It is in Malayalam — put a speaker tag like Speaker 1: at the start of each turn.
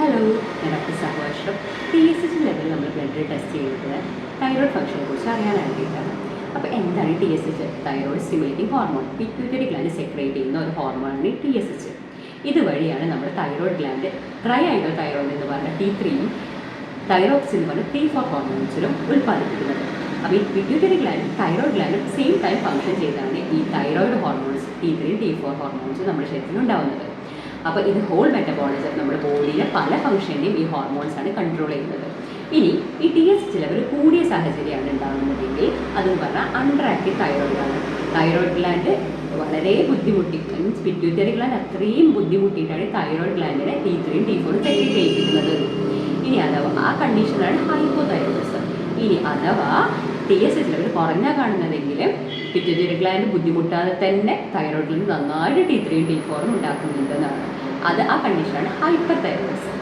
Speaker 1: ഹലോ, ഞാൻ doctor Sahu Ashraf. TSH level നമ്മൾ ബ്ലഡിൽ ടെസ്റ്റ് ചെയ്യുന്നത് തൈറോയ്ഡ് ഫംഗ്ഷനെ കുറിച്ച് അറിയാൻ വേണ്ടിയിട്ടാണ്. അപ്പോൾ എന്താണ് TSH? Thyroid stimulating hormone. Pituitary gland secrete ചെയ്യുന്ന ഒരു ഹോർമോണാണ് TSH. ഇതുവഴിയാണ് നമ്മുടെ thyroid gland try angle thyroid എന്ന് പറഞ്ഞ T3യും തൈറോക്സിൻ എന്ന് പറഞ്ഞ T4 ഹോർമോൺസിലും ഉൽപ്പാദിപ്പിക്കുന്നത്. അപ്പോൾ ഈ പിറ്റ്യൂട്ടറി ഗ്ലാൻഡ് തൈറോയ്ഡ് ഗ്ലാൻഡും സെയിം ടൈം ഫംഗ്ഷൻ ചെയ്താണ് ഈ thyroid hormones T3 T4 hormones നമ്മുടെ ശരീരത്തിൽ ഉണ്ടാവുന്നത്. അപ്പോൾ ഇത് ഹോൾ മെറ്റബോളിസം നമ്മുടെ ബോഡിയിലെ പല ഫംഗ്ഷനെയും ഈ ഹോർമോൺസാണ് കൺട്രോൾ ചെയ്യുന്നത്. ഇനി ഈ TSH ലെവൽ കൂടിയ സാഹചര്യമാണ് ഉണ്ടാകുന്നതെങ്കിൽ അതെന്ന് പറഞ്ഞാൽ അണ്ടർ ആക്റ്റീവ് തൈറോയിഡാണ്. തൈറോയ്ഡ് ഗ്ലാൻഡ് വളരെ ബുദ്ധിമുട്ടി, മീൻസ് പിറ്റ്യൂട്ടറി ഗ്ലാൻഡ് അത്രയും ബുദ്ധിമുട്ടിയിട്ടാണ് തൈറോയ്ഡ് ഗ്ലാൻഡിനെ T3 T4 സെക്രീറ്റ് ചെയ്യിപ്പിക്കുന്നത്. ഇനി അഥവാ ആ കണ്ടീഷനാണ് ഹൈപ്പോതൈറോയിഡിസം. ഇനി അഥവാ TSH ലെവൽ കുറഞ്ഞാൽ കാണുന്നതെങ്കിൽ പിറ്റ്യൂട്ടറി ഗ്ലാൻഡ് ബുദ്ധിമുട്ടാതെ തന്നെ തൈറോയ്ഡിൽ നിന്ന് നന്നായിട്ട് T3 T4 ഉണ്ടാക്കുന്നുണ്ടെന്നാണ്. അത് ആ കണ്ടീഷനാണ് ഹൈപ്പർ തൈറോയിഡിസം.